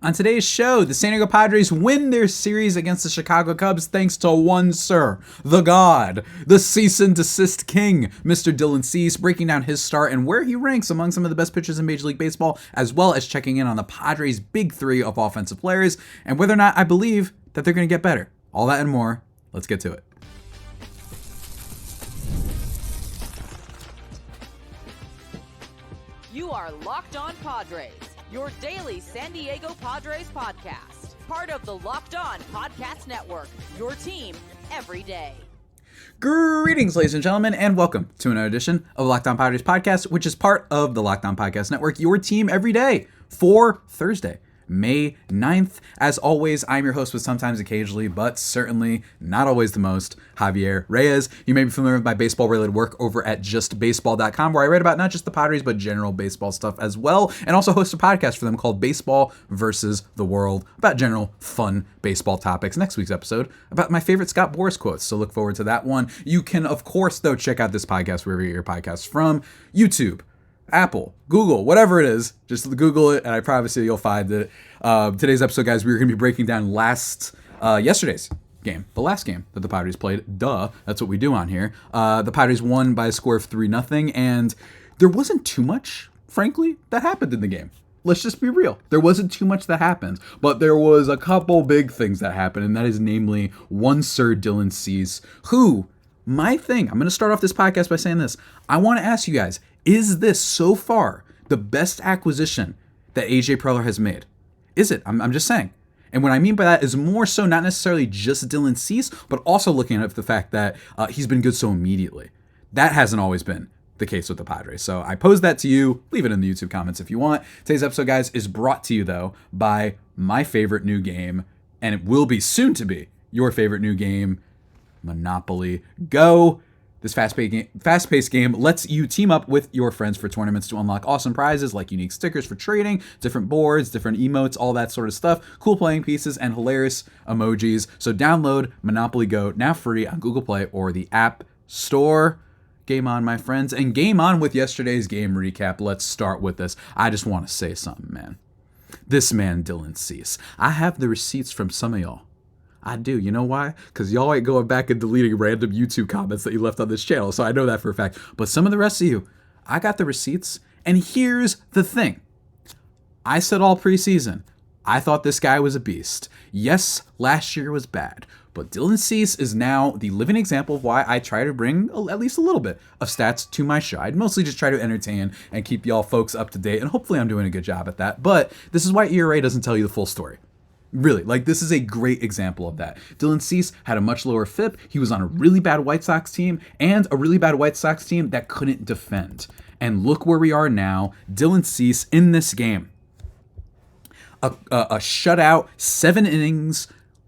On today's show, the San Diego Padres win their series against the Chicago Cubs thanks to one sir, the God, the cease and desist king, Mr. Dylan Cease, breaking down his start and where he ranks among some of the best pitchers in Major League Baseball, as well as checking in on the Padres' big three of offensive players and whether or not I believe that they're going to get better. All that and more. Let's get to it. You are Locked On Padres, your daily San Diego Padres podcast. Part of the Locked On Podcast Network, your team every day. Greetings, ladies and gentlemen, and welcome to another edition of Locked On Padres podcast, which is part of the Locked On Podcast Network, your team every day for Thursday, May 9th. As always, I'm your host with sometimes occasionally, but certainly not always the most, Javier Reyes. You may be familiar with my baseball-related work over at justbaseball.com, where I write about not just the Padres, but general baseball stuff as well, and also host a podcast for them called Baseball versus the World, about general fun baseball topics. Next week's episode about my favorite Scott Boras quotes, so look forward to that one. You can, of course, though, check out this podcast wherever you get your podcasts from, YouTube, Apple, Google, whatever it is, just Google it, and I promise you, you'll find it. Today's episode, guys, we're going to be breaking down yesterday's game, the last game that the Padres played. Duh, that's what we do on here. The Padres won by a score of 3-0, and there wasn't too much, frankly, that happened in the game. Let's just be real. There wasn't too much that happened, but there was a couple big things that happened, and that is namely one Sir Dylan Cease, who, I'm going to start off this podcast by saying this. I want to ask you guys, is this so far the best acquisition that AJ Preller has made? Is it? I'm just saying. And what I mean by that is more so not necessarily just Dylan Cease, but also looking at the fact that he's been good so immediately. That hasn't always been the case with the Padres. So I pose that to you. Leave it in the YouTube comments if you want. Today's episode, guys, is brought to you, though, by my favorite new game, and it will be soon to be your favorite new game, Monopoly Go. This fast-paced game lets you team up with your friends for tournaments to unlock awesome prizes like unique stickers for trading, different boards, different emotes, all that sort of stuff, cool playing pieces, and hilarious emojis. So download Monopoly Go now free on Google Play or the App Store. Game on, my friends, and game on with yesterday's game recap. Let's start with this. I just want to say something, man. This man, Dylan Cease. I have the receipts from some of y'all. I do. You know why? Because y'all ain't going back and deleting random YouTube comments that you left on this channel. So I know that for a fact. But some of the rest of you, I got the receipts. And here's the thing. I said all preseason, I thought this guy was a beast. Yes, last year was bad. But Dylan Cease is now the living example of why I try to bring at least a little bit of stats to my show. I'd mostly just try to entertain and keep y'all folks up to date. And hopefully I'm doing a good job at that. But this is why ERA doesn't tell you the full story. Really, this is a great example of that. Dylan Cease had a much lower FIP. He was on a really bad White Sox team and a really bad White Sox team that couldn't defend. And look where we are now. Dylan Cease in this game. A shutout, 7 innings,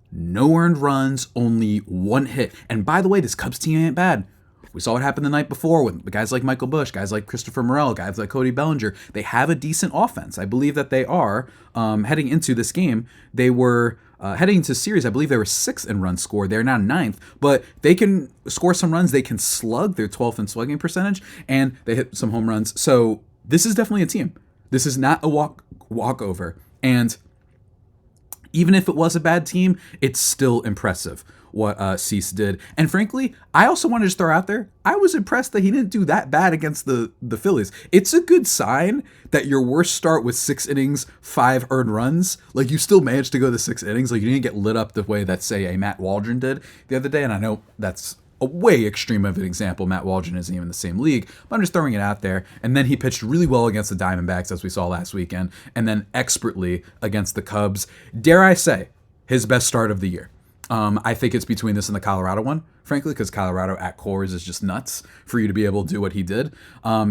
no earned runs, only 1 hit. And by the way, this Cubs team ain't bad. We saw what happened the night before with guys like Michael Busch, guys like Christopher Morel, guys like Cody Bellinger. They have a decent offense. I believe that they are heading into this game. They were heading into series. I believe they were 6th in runs scored. They're now 9th, but they can score some runs. They can slug. They're 12th in slugging percentage, and they hit some home runs. So this is definitely a team. This is not a walkover. And even if it was a bad team, it's still impressive what Cease did. And frankly, I also want to just throw out there, I was impressed that he didn't do that bad against the Phillies. It's a good sign that your worst start with 6 innings, 5 earned runs, you still managed to go the 6 innings. You didn't get lit up the way that, say, a Matt Waldron did the other day. And I know that's a way extreme of an example. Matt Waldron isn't even in the same league, but I'm just throwing it out there. And then he pitched really well against the Diamondbacks, as we saw last weekend, and then expertly against the Cubs. Dare I say, his best start of the year. I think it's between this and the Colorado one, frankly, because Colorado at Coors is just nuts for you to be able to do what he did.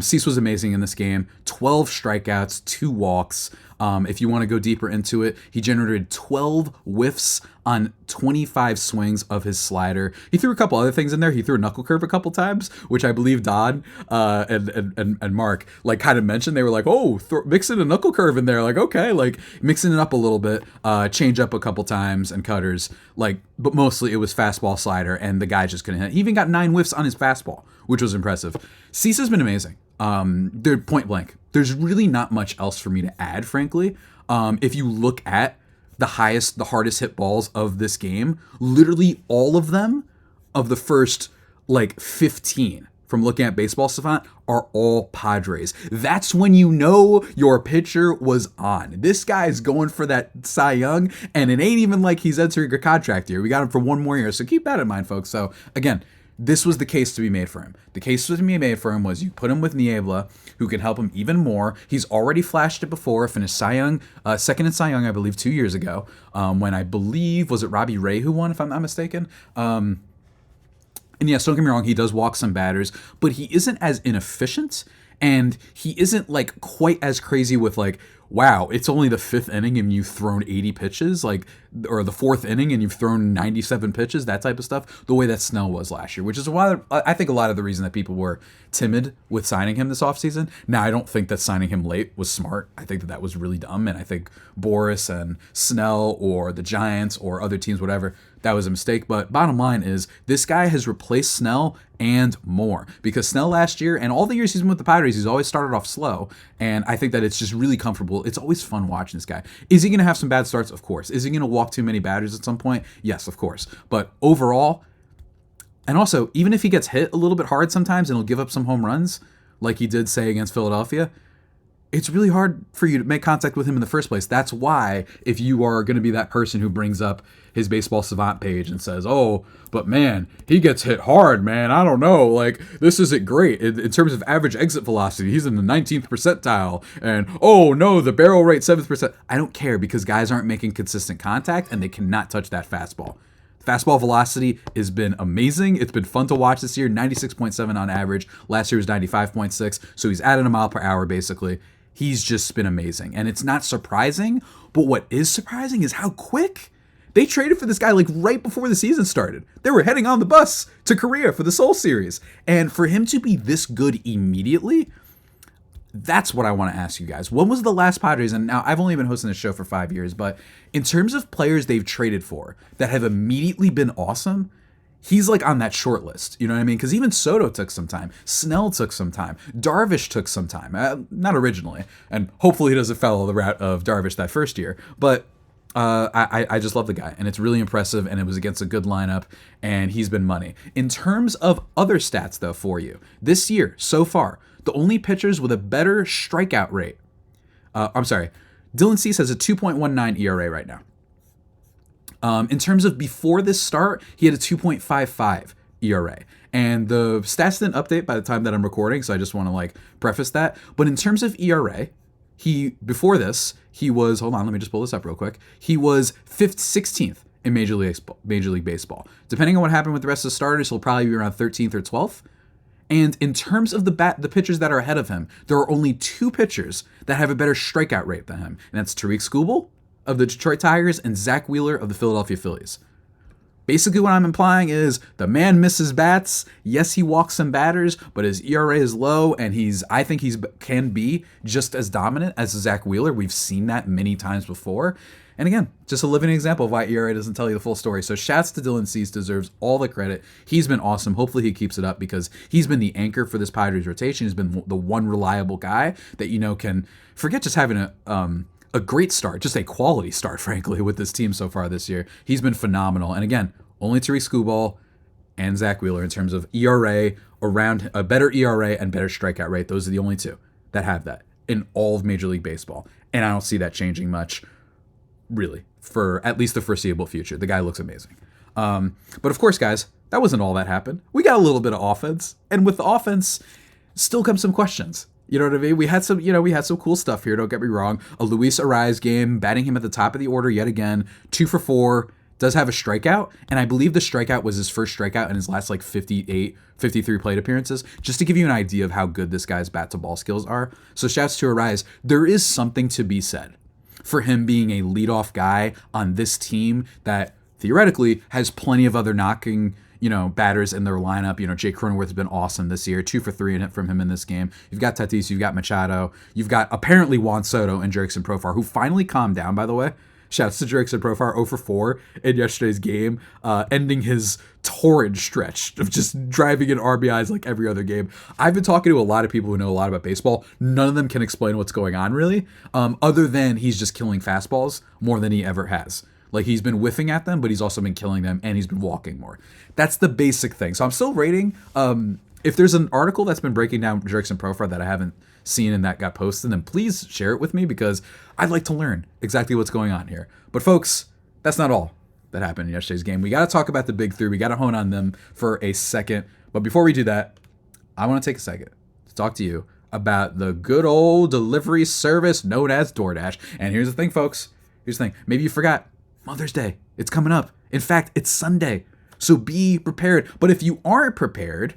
Cease was amazing in this game. 12 strikeouts, 2 walks. If you want to go deeper into it, he generated 12 whiffs on 25 swings of his slider. He threw a couple other things in there. He threw a knuckle curve a couple times, which I believe Don and Mark kind of mentioned. They were like, oh, mixing a knuckle curve in there. Okay, mixing it up a little bit, change up a couple times and cutters. But mostly it was fastball, slider, and the guy just couldn't hit. He even got 9 whiffs on his fastball, which was impressive. Cease has been amazing. They're point blank. there's really not much else for me to add, frankly. If you look at the hardest hit balls of this game, literally all of them of the first like 15 from looking at Baseball Savant are all Padres. That's when you know your pitcher was on. This guy's going for that Cy Young, and it ain't even like he's entering a contract year. We got him for one more year, so keep that in mind, folks. So again, this was the case to be made for him. The case to be made for him was you put him with Niebla, who can help him even more. He's already flashed it before, finished Cy Young, second in Cy Young, I believe, 2 years ago, when I believe, was it Robbie Ray who won, if I'm not mistaken? And yes, don't get me wrong, he does walk some batters, but he isn't as inefficient, and he isn't like quite as crazy with like, wow, it's only the 5th inning and you've thrown 80 pitches, like, or the 4th inning and you've thrown 97 pitches, that type of stuff, the way that Snell was last year, which is why I think a lot of the reason that people were timid with signing him this offseason. Now, I don't think that signing him late was smart. I think that was really dumb, and I think Boris and Snell or the Giants or other teams, whatever, that was a mistake. But bottom line is, this guy has replaced Snell and more, because Snell last year and all the years he's been with the Padres, he's always started off slow, and I think that it's just really comfortable. It's always fun watching this guy. Is he going to have some bad starts? Of course. Is he going to walk too many batters at some point? Yes, of course. But overall, and also, even if he gets hit a little bit hard sometimes and he'll give up some home runs, like he did, say, against Philadelphia, it's really hard for you to make contact with him in the first place. That's why, if you are going to be that person who brings up his Baseball Savant page and says, oh, but man, he gets hit hard, man, I don't know, like, this isn't great. In terms of average exit velocity, he's in the 19th percentile, and oh no, the barrel rate 7th percent. I don't care, because guys aren't making consistent contact, and they cannot touch that fastball. Fastball velocity has been amazing. It's been fun to watch this year, 96.7 on average. Last year was 95.6, so he's added a mile per hour, basically. He's just been amazing, and it's not surprising, but what is surprising is how quick. They traded for this guy like right before the season started. They were heading on the bus to Korea for the Seoul series, and for him to be this good immediately, that's what I want to ask you guys. When was the last Padres, and now I've only been hosting this show for 5 years, but in terms of players they've traded for that have immediately been awesome, he's like on that short list, you know what I mean? Because even Soto took some time. Snell took some time. Darvish took some time. Not originally. And hopefully he doesn't follow the route of Darvish that first year. But I just love the guy. And it's really impressive. And it was against a good lineup. And he's been money. In terms of other stats, though, for you, this year, so far, the only pitchers with a better strikeout rate. Dylan Cease has a 2.19 ERA right now. In terms of before this start, he had a 2.55 ERA. And the stats didn't update by the time that I'm recording, so I just want to preface that. But in terms of ERA, before this, he was, hold on, let me just pull this up real quick. He was 16th in Major League Baseball. Depending on what happened with the rest of the starters, he'll probably be around 13th or 12th. And in terms of the pitchers that are ahead of him, there are only 2 pitchers that have a better strikeout rate than him. And that's Tariq Skubal of the Detroit Tigers and Zach Wheeler of the Philadelphia Phillies. Basically what I'm implying is the man misses bats. Yes, he walks some batters, but his ERA is low, and I think he can be just as dominant as Zach Wheeler. We've seen that many times before. And again, just a living example of why ERA doesn't tell you the full story. So shouts to Dylan Cease, deserves all the credit. He's been awesome. Hopefully he keeps it up, because he's been the anchor for this Padres rotation. He's been the one reliable guy that, can forget just having a great start, just a quality start, frankly, with this team so far this year. He's been phenomenal. And again, only Tariq Skubal and Zach Wheeler in terms of ERA, around a better ERA and better strikeout rate. Those are the only 2 that have that in all of Major League Baseball. And I don't see that changing much, really, for at least the foreseeable future. The guy looks amazing. But of course, guys, that wasn't all that happened. We got a little bit of offense. And with the offense, still come some questions. You know what I mean? We had some cool stuff here, don't get me wrong. A Luis Arraez game, batting him at the top of the order yet again, 2 for 4, does have a strikeout, and I believe the strikeout was his first strikeout in his last 53 plate appearances, just to give you an idea of how good this guy's bat-to-ball skills are. So shouts to Arraez. There is something to be said for him being a leadoff guy on this team that theoretically has plenty of other knocking batters in their lineup. Jake Cronenworth has been awesome this year. 2 for 3 in it from him in this game. You've got Tatis, you've got Machado, you've got apparently Juan Soto and Jerickson Profar, who finally calmed down, by the way. Shouts to Jerickson Profar 0 for 4 in yesterday's game, ending his torrid stretch of just driving in RBIs like every other game. I've been talking to a lot of people who know a lot about baseball. None of them can explain what's going on really, other than he's just killing fastballs more than he ever has. Like, he's been whiffing at them, but he's also been killing them, and he's been walking more. That's the basic thing. So I'm still rating. If there's an article that's been breaking down Jerickson Profar that I haven't seen and that got posted, then please share it with me, because I'd like to learn exactly what's going on here. But folks, that's not all that happened in yesterday's game. We got to talk about the big three. We got to hone on them for a second. But before we do that, I want to take a second to talk to you about the good old delivery service known as DoorDash. And here's the thing, folks. Here's the thing. Maybe you forgot Mother's Day. It's coming up. In fact, it's Sunday. So be prepared. But if you aren't prepared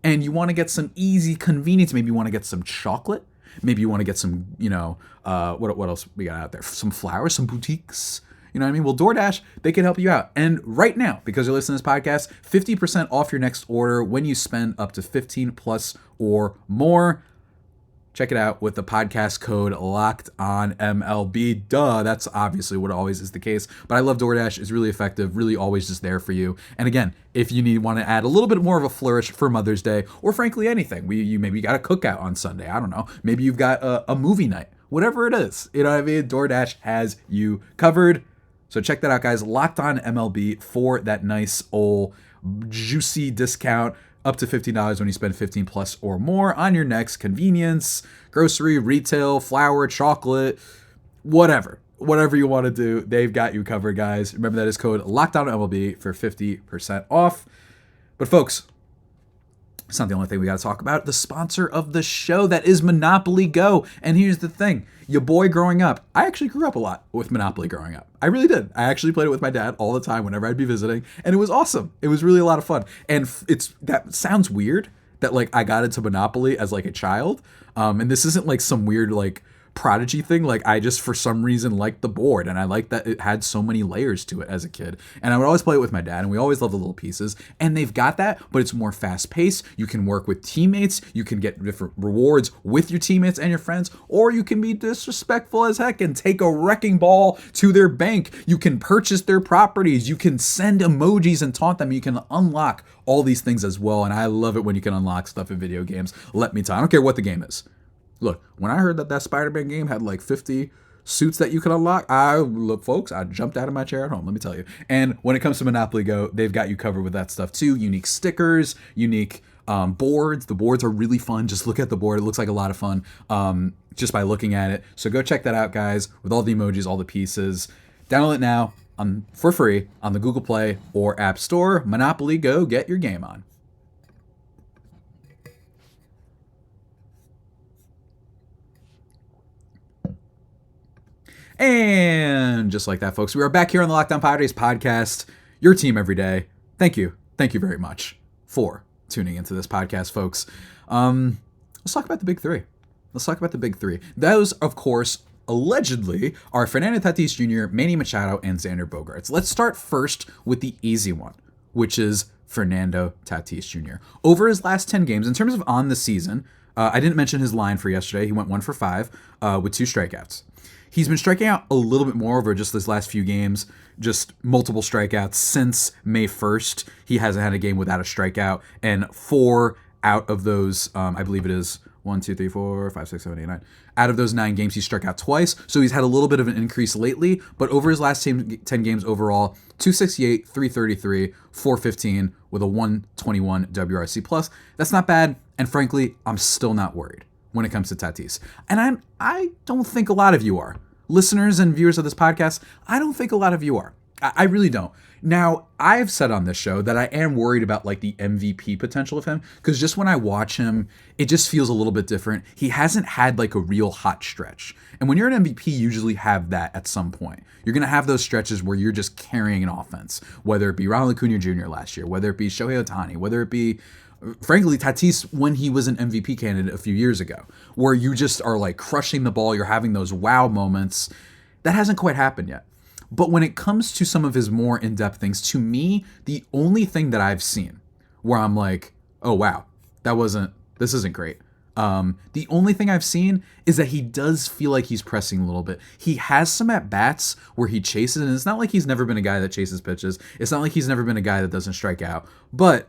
and you want to get some easy convenience, maybe you want to get some chocolate, maybe you want to get some, what else we got out there? Some flowers, some boutiques. You know what I mean? Well, DoorDash, they can help you out. And right now, because you're listening to this podcast, 50% off your next order when you spend up to 15 plus or more. Check it out with the podcast code LOCKEDONMLB. Duh, that's obviously what always is the case. But I love DoorDash. It's really effective, really always just there for you. And again, if you want to add a little bit more of a flourish for Mother's Day, or frankly anything, you maybe got a cookout on Sunday. I don't know. Maybe you've got a movie night. Whatever it is, you know what I mean? DoorDash has you covered. So check that out, guys. Locked on MLB for that nice old juicy discount. Up to $50 when you spend 15 plus or more on your next convenience, grocery, retail, flour, chocolate, whatever you want to do. They've got you covered, guys. Remember, that is code LOCKEDONMLB for 50% off. But folks, it's not the only thing we got to talk about. The sponsor of the show, that is Monopoly Go. And here's the thing. Your boy growing up, I actually grew up a lot with Monopoly growing up. I really did. I actually played it with my dad all the time whenever I'd be visiting. And it was awesome. It was really a lot of fun. And that sounds weird that like I got into Monopoly as like a child. And this isn't like some weird like prodigy thing. Like, I just for some reason liked the board, and I liked that it had so many layers to it as a kid. And I would always play it with my dad, and we always loved the little pieces. And they've got that, but it's more fast paced. You can work with teammates, you can get different rewards with your teammates and your friends, or you can be disrespectful as heck and take a wrecking ball to their bank. You can purchase their properties, you can send emojis and taunt them. You can unlock all these things as well. And I love it when you can unlock stuff in video games. Let me tell you, I don't care what the game is. Look, when I heard that Spider-Man game had like 50 suits that you could unlock, I jumped out of my chair at home, let me tell you. And when it comes to Monopoly Go, they've got you covered with that stuff too. Unique stickers, unique boards. The boards are really fun. Just look at the board. It looks like a lot of fun just by looking at it. So go check that out, guys, with all the emojis, all the pieces. Download it now for free on the Google Play or App Store. Monopoly Go, get your game on. And just like that, folks, we are back here on the Locked On Padres podcast, your team every day. Thank you. Thank you very much for tuning into this podcast, folks. Let's talk about the big three. Those, of course, allegedly are Fernando Tatis Jr., Manny Machado, and Xander Bogaerts. Let's start first with the easy one, which is Fernando Tatis Jr. Over his last 10 games, in terms of on the season, I didn't mention his line for yesterday. He went 1 for 5 with 2 strikeouts. He's been striking out a little bit more over just this last few games, just multiple strikeouts since May 1st. He hasn't had a game without a strikeout, and 4 out of those, I believe it is 1, 2, 3, 4, 5, 6, 7, 8, 9. Out of those 9 games, he struck out twice, so he's had a little bit of an increase lately, but over his last 10 games overall, 268, 333, 415 with a 121 WRC+. That's not bad, and frankly, I'm still not worried when it comes to Tatis. And I don't think a lot of you are. Listeners and viewers of this podcast, I don't think a lot of you are. I really don't. Now, I've said on this show that I am worried about like the MVP potential of him, because just when I watch him, it just feels a little bit different. He hasn't had like a real hot stretch. And when you're an MVP, you usually have that at some point. You're going to have those stretches where you're just carrying an offense, whether it be Ronald Acuna Jr. last year, whether it be Shohei Ohtani, whether it be frankly, Tatis, when he was an MVP candidate a few years ago, where you just are like crushing the ball, you're having those wow moments. That hasn't quite happened yet. But when it comes to some of his more in-depth things, to me, the only thing that I've seen where I'm like, oh wow, this isn't great, The only thing I've seen is that he does feel like he's pressing a little bit. He has some at-bats where he chases, and it's not like he's never been a guy that chases pitches. It's not like he's never been a guy that doesn't strike out. But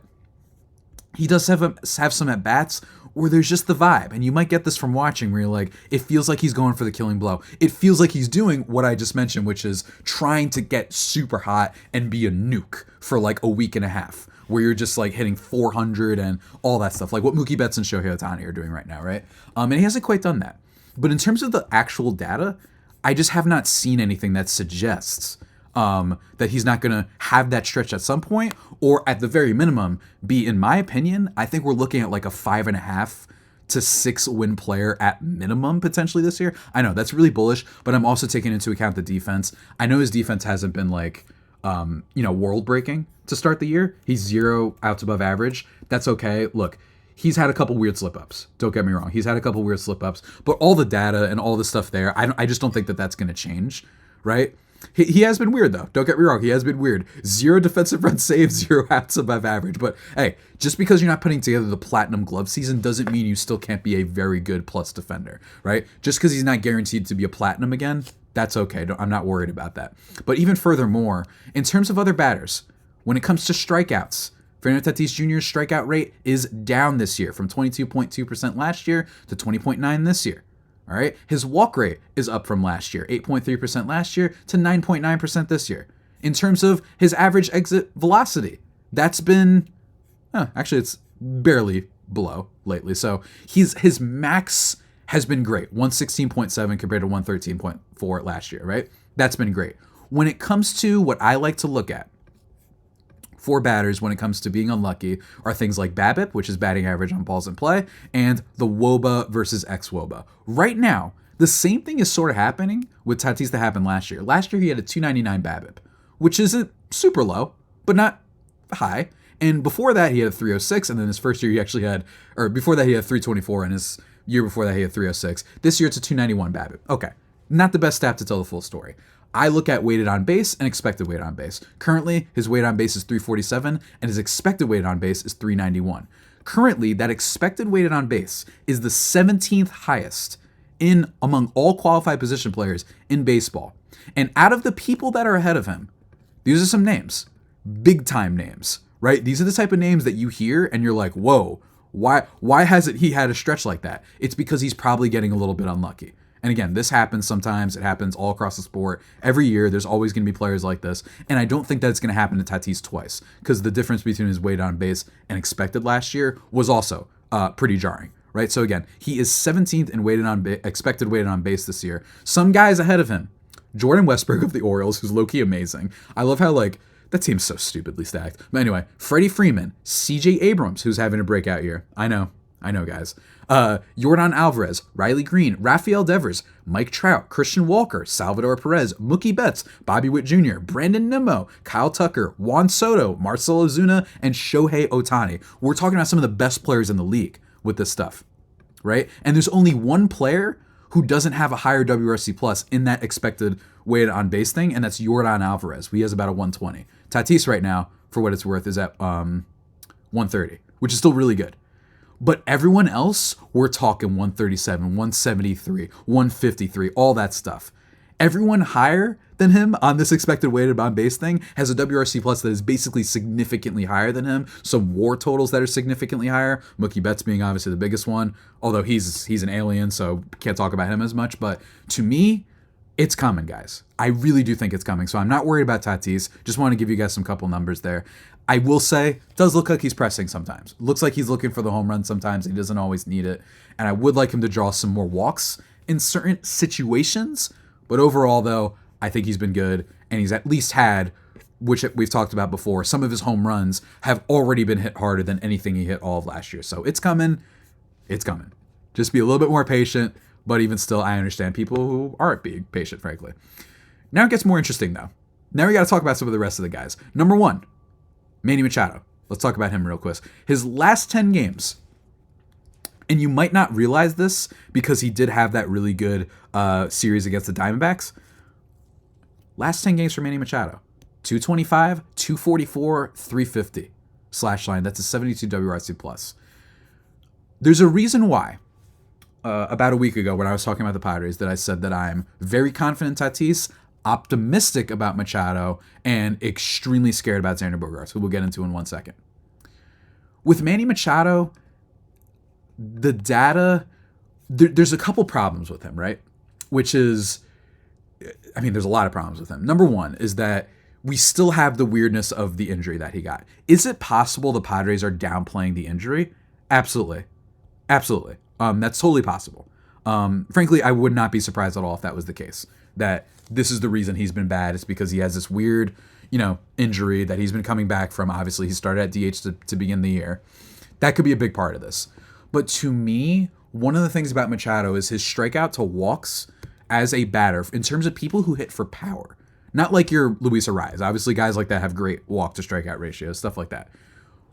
he does have some at-bats where there's just the vibe. And you might get this from watching where you're like, it feels like he's going for the killing blow. It feels like he's doing what I just mentioned, which is trying to get super hot and be a nuke for like a week and a half, where you're just like hitting 400 and all that stuff, like what Mookie Betts and Shohei Ohtani are doing right now, right? And he hasn't quite done that. But in terms of the actual data, I just have not seen anything that suggests that he's not going to have that stretch at some point, or at the very minimum, be, in my opinion, I think we're looking at like a 5.5 to 6 win player at minimum potentially this year. I know that's really bullish, but I'm also taking into account the defense. I know his defense hasn't been like, world breaking to start the year. He's 0 outs above average. That's okay. Look, he's had a couple weird slip-ups. Don't get me wrong. He's had a couple weird slip-ups, but all the data and all the stuff there, I just don't think that that's going to change, right? He has been weird, though. Don't get me wrong. He has been weird. 0 defensive run saves, 0 outs above average. But, hey, just because you're not putting together the platinum glove season doesn't mean you still can't be a very good plus defender, right? Just because he's not guaranteed to be a platinum again, that's okay. I'm not worried about that. But even furthermore, in terms of other batters, when it comes to strikeouts, Fernando Tatis Jr.'s strikeout rate is down this year from 22.2% last year to 20.9% this year. All right. His walk rate is up from last year, 8.3% last year to 9.9% this year. In terms of his average exit velocity, that's been, actually it's barely below lately. So his max has been great, 116.7 compared to 113.4 last year, right? That's been great. When it comes to what I like to look at for batters when it comes to being unlucky are things like BABIP, which is batting average on balls in play, and the WOBA versus xWOBA. Right now, the same thing is sort of happening with Tatis that happened last year. Last year, he had a 299 BABIP, which isn't super low, but not high. And before that, he had a 306, and then his first year he actually had, or before that he had 324, and his year before that he had 306. This year it's a 291 BABIP. Okay, not the best stat to tell the full story. I look at weighted on base and expected weighted on base. Currently, his weighted on base is 347, and his expected weighted on base is 391. Currently, that expected weighted on base is the 17th highest in among all qualified position players in baseball. And out of the people that are ahead of him, these are some names, big time names, right? These are the type of names that you hear and you're like, whoa, why hasn't he had a stretch like that? It's because he's probably getting a little bit unlucky. And again, this happens sometimes. It happens all across the sport. Every year, there's always going to be players like this. And I don't think that it's going to happen to Tatis twice, because the difference between his weighted on base and expected last year was also pretty jarring, right? So again, he is 17th in expected weighted on base this year. Some guys ahead of him, Jordan Westburg of the Orioles, who's low-key amazing. I love how, that team's so stupidly stacked. But anyway, Freddie Freeman, CJ Abrams, who's having a breakout year. I know, guys. Yordan Alvarez, Riley Green, Rafael Devers, Mike Trout, Christian Walker, Salvador Perez, Mookie Betts, Bobby Witt Jr., Brandon Nimmo, Kyle Tucker, Juan Soto, Marcell Ozuna, and Shohei Ohtani. We're talking about some of the best players in the league with this stuff, right? And there's only one player who doesn't have a higher WRC plus in that expected weighted on base thing, and that's Yordan Alvarez. He has about a 120. Tatis right now, for what it's worth, is at 130, which is still really good. But everyone else, we're talking 137, 173, 153, all that stuff. Everyone higher than him on this expected weighted on base thing has a WRC plus that is basically significantly higher than him. Some WAR totals that are significantly higher. Mookie Betts being obviously the biggest one, although he's an alien, so can't talk about him as much. But to me, it's coming, guys. I really do think it's coming. So I'm not worried about Tatis. Just want to give you guys some couple numbers there. I will say, it does look like he's pressing sometimes. Looks like he's looking for the home run sometimes. He doesn't always need it. And I would like him to draw some more walks in certain situations. But overall, though, I think he's been good. And he's at least had, which we've talked about before, some of his home runs have already been hit harder than anything he hit all of last year. So it's coming. It's coming. Just be a little bit more patient. But even still, I understand people who aren't being patient, frankly. Now it gets more interesting, though. Now we got to talk about some of the rest of the guys. Number 1. Manny Machado. Let's talk about him real quick. His last 10 games, and you might not realize this because he did have that really good series against the Diamondbacks. Last 10 games for Manny Machado. 225, 244, 350 slash line. That's a 72 WRC plus. There's a reason why about a week ago when I was talking about the Padres that I said that I'm very confident in Tatis, optimistic about Machado, and extremely scared about Xander Bogaerts, who we'll get into in 1 second. With Manny Machado, the data, there's a couple problems with him, right? Which is, I mean, there's a lot of problems with him. Number one is that we still have the weirdness of the injury that he got. Is it possible the Padres are downplaying the injury? Absolutely. Absolutely. That's totally possible. Frankly, I would not be surprised at all if that was the case. That this is the reason he's been bad. It's because he has this weird, injury that he's been coming back from. Obviously, he started at DH to begin the year. That could be a big part of this. But to me, one of the things about Machado is his strikeout to walks as a batter in terms of people who hit for power. Not like your Luis Ariz. Obviously, guys like that have great walk to strikeout ratios, stuff like that.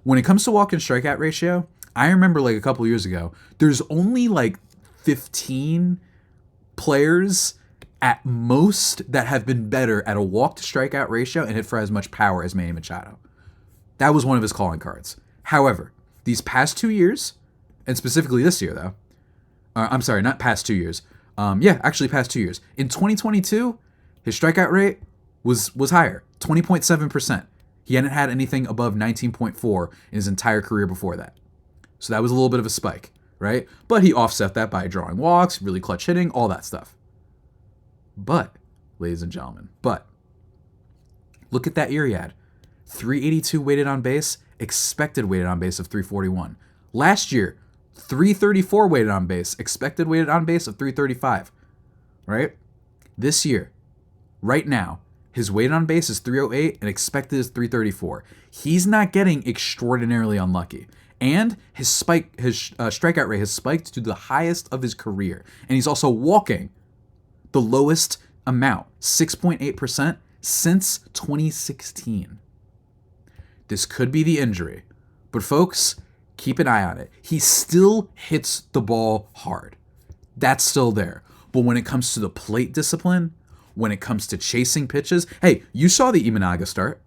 When it comes to walk and strikeout ratio, I remember like a couple years ago, there's only like 15 players at most that have been better at a walk to strikeout ratio and hit for as much power as Manny Machado. That was one of his calling cards. However, these past 2 years, and specifically this year though, I'm sorry, not past 2 years. Actually past 2 years. In 2022, his strikeout rate was higher, 20.7%. He hadn't had anything above 19.4 in his entire career before that. So that was a little bit of a spike, right? But he offset that by drawing walks, really clutch hitting, all that stuff. But, ladies and gentlemen, look at that year he had. 382 weighted on base, expected weighted on base of 341. Last year, 334 weighted on base, expected weighted on base of 335, right? This year, right now, his weighted on base is 308 and expected is 334. He's not getting extraordinarily unlucky. And his strikeout rate has spiked to the highest of his career. And he's also walking the lowest amount, 6.8%, since 2016. This could be the injury. But folks, keep an eye on it. He still hits the ball hard. That's still there. But when it comes to the plate discipline, when it comes to chasing pitches, hey, you saw the Imanaga start.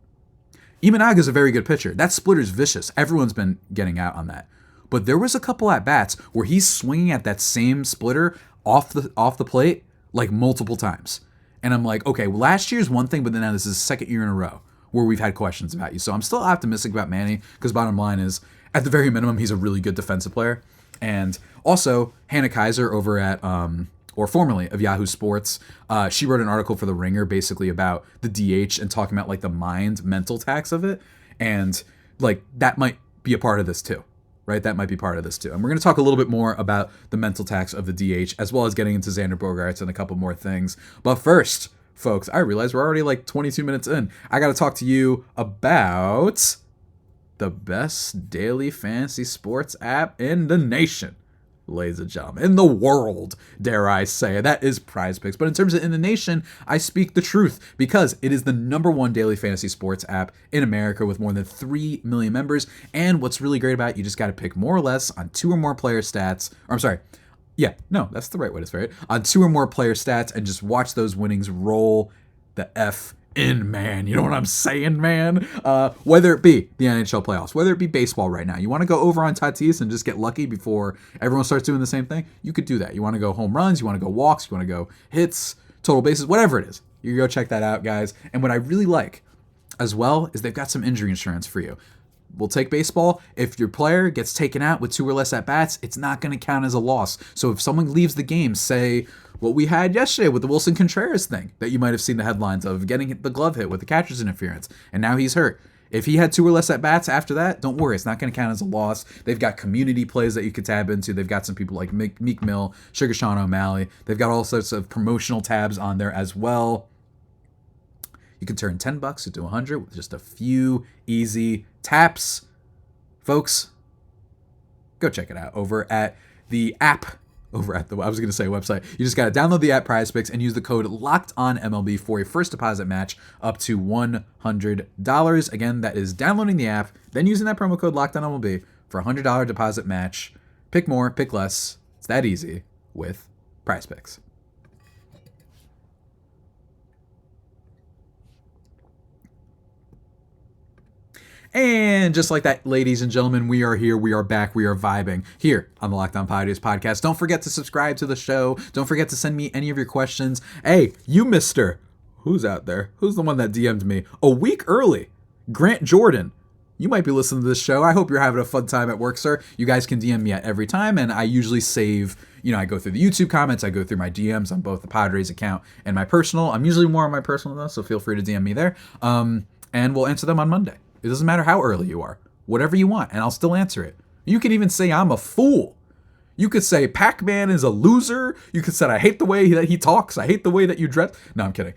Imanaga's a very good pitcher. That splitter's vicious. Everyone's been getting out on that. But there was a couple at bats where he's swinging at that same splitter off the plate like multiple times. And I'm like, okay, well, last year's one thing, but then now this is the second year in a row where we've had questions about you. So I'm still optimistic about Manny because bottom line is, at the very minimum, he's a really good defensive player. And also, Hannah Kaiser over at, or formerly of Yahoo Sports, she wrote an article for The Ringer basically about the DH and talking about like the mental tax of it. And like that might be a part of this too, right? That might be part of this too. And we're going to talk a little bit more about the mental tax of the DH as well as getting into Xander Bogaerts and a couple more things. But first, folks, I realize we're already like 22 minutes in. I got to talk to you about the best daily fantasy sports app in the nation. Ladies and gentlemen, in the world, dare I say, that is PrizePicks. But in terms of in the nation, I speak the truth because it is the #1 daily fantasy sports app in America with more than 3 million members. And what's really great about it, you just got to pick more or less on 2 or more player stats. Or I'm sorry. Yeah, no, that's the right way to say it. On 2 or more player stats and just watch those winnings roll the F in, man. You know what I'm saying, man? Whether it be the NHL playoffs, whether it be baseball right now, you want to go over on Tatis and just get lucky before everyone starts doing the same thing, you could do that. You want to go home runs, you want to go walks, you want to go hits, total bases, whatever it is. You go check that out, guys. And what I really like as well is they've got some injury insurance for you. We'll take baseball. If your player gets taken out with 2 or less at-bats, it's not going to count as a loss. So if someone leaves the game, say what we had yesterday with the Wilson Contreras thing that you might have seen the headlines of, getting the glove hit with the catcher's interference, and now he's hurt. If he had 2 or less at-bats after that, don't worry. It's not going to count as a loss. They've got community plays that you could tab into. They've got some people like Meek Mill, Sugar Sean O'Malley. They've got all sorts of promotional tabs on there as well. You can turn $10 into $100 with just a few easy taps. Folks, go check it out over at the app. I was going to say website. You just got to download the app PrizePicks and use the code LOCKEDONMLB for a first deposit match up to $100. Again, that is downloading the app, then using that promo code LOCKEDONMLB for a $100 deposit match. Pick more, pick less. It's that easy with PrizePicks. And just like that, ladies and gentlemen, we are here. We are back. We are vibing here on the Locked On Padres podcast. Don't forget to subscribe to the show. Don't forget to send me any of your questions. Hey, you mister. Who's out there? Who's the one that DM'd me a week early? Grant Jordan. You might be listening to this show. I hope you're having a fun time at work, sir. You guys can DM me at every time, and I usually save, I go through the YouTube comments, I go through my DMs on both the Padres account and my personal. I'm usually more on my personal, though, so feel free to DM me there. And we'll answer them on Monday. It doesn't matter how early you are. Whatever you want, and I'll still answer it. You can even say I'm a fool. You could say Pac-Man is a loser. You could say I hate the way that he talks. I hate the way that you dress. No, I'm kidding.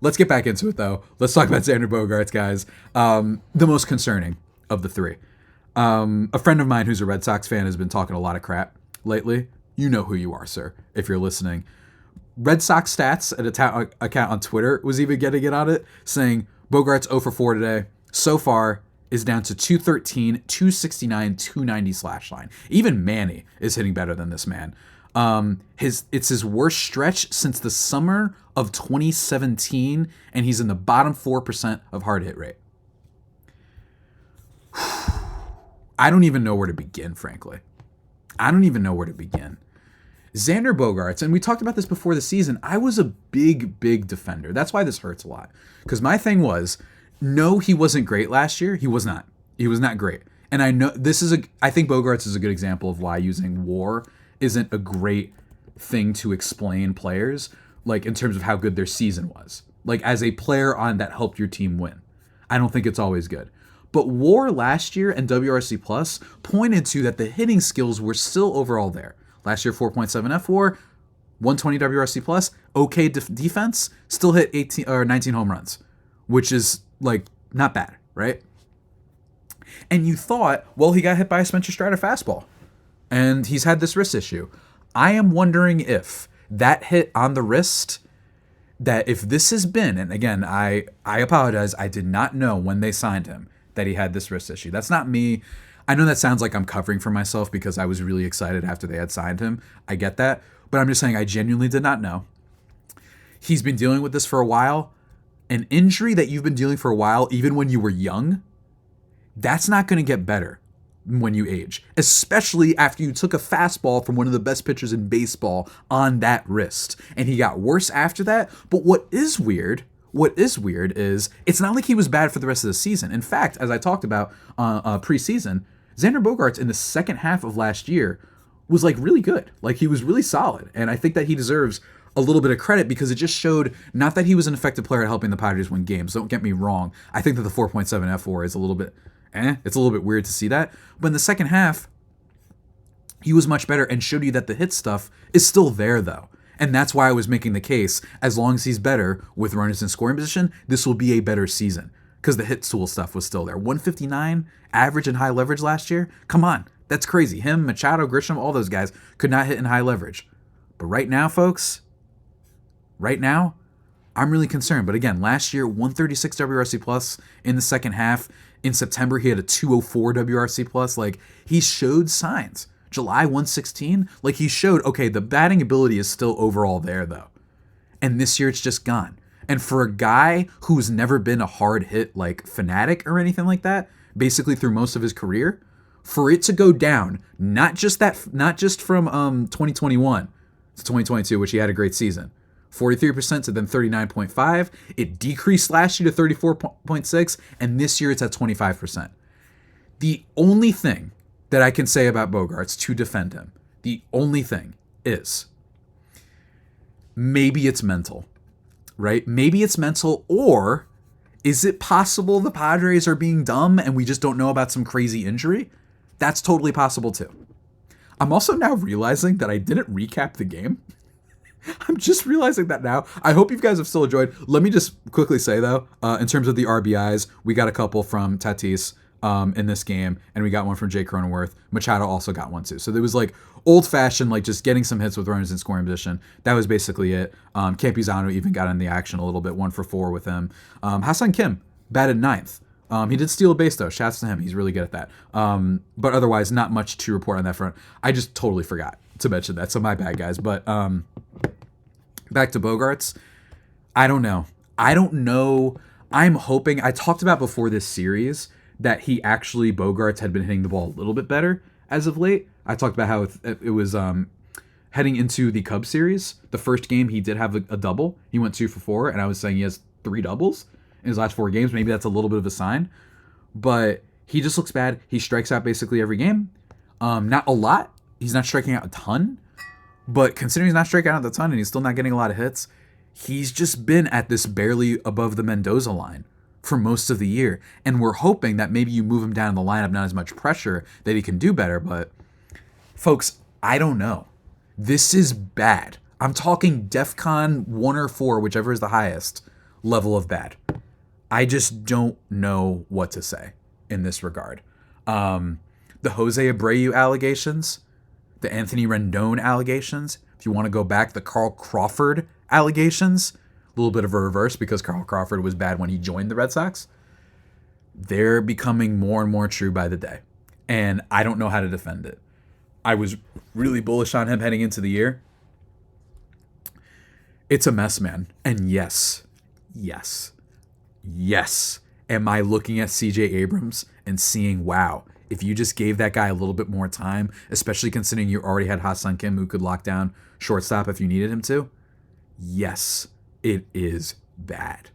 Let's get back into it, though. Let's talk about Xander Bogaerts, guys. The most concerning of the three. A friend of mine who's a Red Sox fan has been talking a lot of crap lately. You know who you are, sir, if you're listening. Red Sox Stats, an account on Twitter, was even getting it on it, saying Bogaerts 0 for 4 today. So far is down to 213, 269, 290 slash line. Even Manny is hitting better than this man. It's his worst stretch since the summer of 2017, and he's in the bottom 4% of hard hit rate. I don't even know where to begin, frankly. I don't even know where to begin. Xander Bogaerts, and we talked about this before the season, I was a big defender. That's why this hurts a lot. Because my thing was, no, he wasn't great last year. He was not. He was not great. And I know I think Bogaerts is a good example of why using WAR isn't a great thing to explain players, like in terms of how good their season was. Like as a player on that helped your team win. I don't think it's always good. But WAR last year and WRC Plus pointed to that the hitting skills were still overall there. Last year, 4.7 F-WAR, 120 WRC Plus, okay defense, still hit 18 or 19 home runs, which is like not bad, right? And you thought, well, he got hit by a Spencer Strider fastball, and he's had this wrist issue. I am wondering if that hit on the wrist, that if this has been, and again, I apologize, I did not know when they signed him that he had this wrist issue. That's not me. I know that sounds like I'm covering for myself because I was really excited after they had signed him. I get that. But I'm just saying I genuinely did not know. He's been dealing with this for a while. An injury that you've been dealing for a while, even when you were young, that's not going to get better when you age, especially after you took a fastball from one of the best pitchers in baseball on that wrist. And he got worse after that. But what is weird is it's not like he was bad for the rest of the season. In fact, as I talked about preseason, Xander Bogaerts in the second half of last year was like really good. Like he was really solid. And I think that he deserves a little bit of credit because it just showed not that he was an effective player at helping the Padres win games. Don't get me wrong. I think that the 4.7 F-WAR is a little bit, it's a little bit weird to see that. But in the second half, he was much better and showed you that the hit stuff is still there though. And that's why I was making the case, as long as he's better with runners in scoring position, this will be a better season. Because the hit tool stuff was still there. 159 average in high leverage last year? Come on, that's crazy. Him, Machado, Grisham, all those guys could not hit in high leverage. But right now, folks, I'm really concerned. But again, last year, 136 WRC plus in the second half. In September, he had a 204 WRC plus. Like, he showed signs. July 116, like he showed, okay, the batting ability is still overall there though. And this year it's just gone. And for a guy who's never been a hard hit like fanatic or anything like that, basically through most of his career, for it to go down, not just from 2021 to 2022, which he had a great season, 43% to then 39.5. It decreased last year to 34.6, and this year it's at 25%. The only thing that I can say about Bogaerts to defend him, the only thing is maybe it's mental, right? Maybe it's mental, or is it possible the Padres are being dumb and we just don't know about some crazy injury? That's totally possible too. I'm also now realizing that I didn't recap the game. I'm just realizing that now. I hope you guys have still enjoyed. Let me just quickly say though, in terms of the RBIs, we got a couple from Tatis in this game, and we got one from Jay Cronenworth. Machado also got one too. So there was like old-fashioned, like just getting some hits with runners in scoring position. That was basically it. Campuzano even got in the action a little bit, 1 for 4 with him. Ha-Seong Kim batted ninth. He did steal a base though. Shouts to him. He's really good at that. But otherwise, not much to report on that front. I just totally forgot to mention that. So my bad, guys. But back to Bogaerts. I don't know. I'm hoping, I talked about before this series that he actually, Bogaerts, had been hitting the ball a little bit better as of late. I talked about how it was heading into the Cubs series. The first game, he did have a double. He went 2 for 4, and I was saying he has 3 doubles in his last 4 games. Maybe that's a little bit of a sign. But he just looks bad. He strikes out basically every game. Not a lot. He's not striking out a ton. But considering he's not striking out a ton and he's still not getting a lot of hits, he's just been at this barely above the Mendoza line for most of the year. And we're hoping that maybe you move him down in the lineup, not as much pressure, that he can do better. But, folks, I don't know. This is bad. I'm talking DEFCON 1 or 4, whichever is the highest level of bad. I just don't know what to say in this regard. The Jose Abreu allegations, the Anthony Rendon allegations, if you want to go back, the Carl Crawford allegations, a little bit of a reverse because Carl Crawford was bad when he joined the Red Sox. They're becoming more and more true by the day. And I don't know how to defend it. I was really bullish on him heading into the year. It's a mess, man. And yes, am I looking at CJ Abrams and seeing, wow, if you just gave that guy a little bit more time, especially considering you already had Ha-Seong Kim who could lock down shortstop if you needed him to? Yes, it is bad.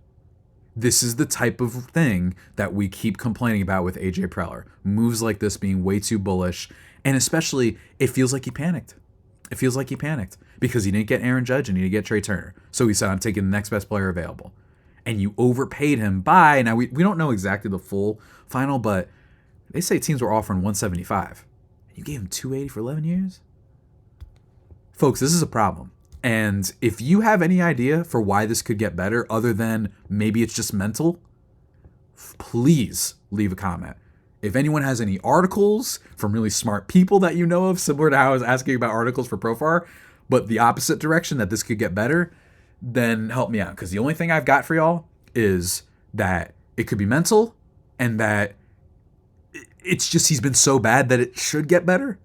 This is the type of thing that we keep complaining about with AJ Preller. Moves like this being way too bullish. And especially, it feels like he panicked. It feels like he panicked because he didn't get Aaron Judge and he didn't get Trey Turner. So he said, I'm taking the next best player available. And you overpaid him by, now we don't know exactly the full final, but they say teams were offering 175. You gave him 280 for 11 years? Folks, this is a problem. And if you have any idea for why this could get better, other than maybe it's just mental, please leave a comment. If anyone has any articles from really smart people that you know of, similar to how I was asking about articles for Profar, but the opposite direction that this could get better, then help me out. Because the only thing I've got for y'all is that it could be mental and that it's just he's been so bad that it should get better.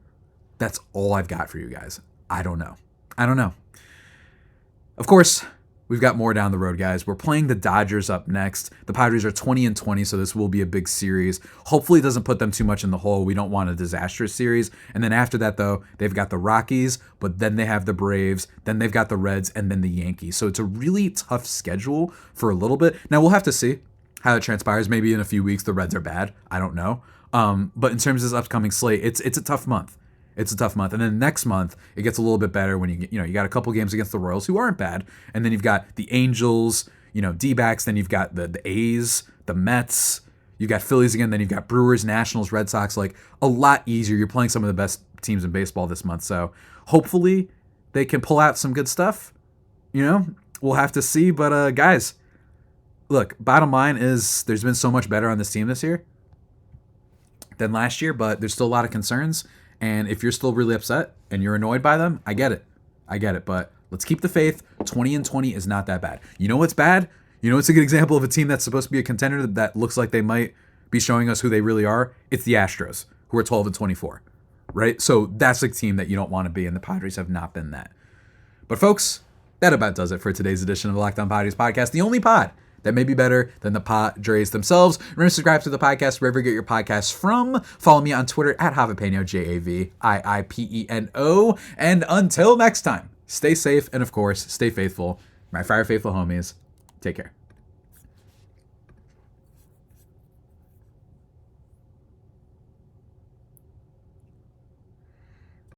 That's all I've got for you guys. I don't know. Of course, we've got more down the road, guys. We're playing the Dodgers up next. The Padres are 20-20, so this will be a big series. Hopefully it doesn't put them too much in the hole. We don't want a disastrous series. And then after that, though, they've got the Rockies, but then they have the Braves, then they've got the Reds, and then the Yankees. So it's a really tough schedule for a little bit. Now, we'll have to see how it transpires. Maybe in a few weeks, the Reds are bad. I don't know. But in terms of this upcoming slate, it's a tough month. It's a tough month. And then next month, it gets a little bit better when you got a couple games against the Royals who aren't bad. And then you've got the Angels, D-backs. Then you've got the A's, the Mets. You've got Phillies again. Then you've got Brewers, Nationals, Red Sox. Like a lot easier. You're playing some of the best teams in baseball this month. So hopefully they can pull out some good stuff. We'll have to see. But guys, look, bottom line is there's been so much better on this team this year than last year, but there's still a lot of concerns. And if you're still really upset and you're annoyed by them, I get it. But let's keep the faith. 20-20 is not that bad. You know what's bad? It's a good example of a team that's supposed to be a contender that looks like they might be showing us who they really are. It's the Astros, who are 12-24, right? So that's a team that you don't want to be, and the Padres have not been that. But folks, that about does it for today's edition of the Locked On Padres podcast, the only pod that may be better than the Padres themselves. Remember to subscribe to the podcast wherever you get your podcasts from. Follow me on Twitter at Javipeno, JAVIIPENO. And until next time, stay safe and, of course, stay faithful. My fire faithful homies, take care.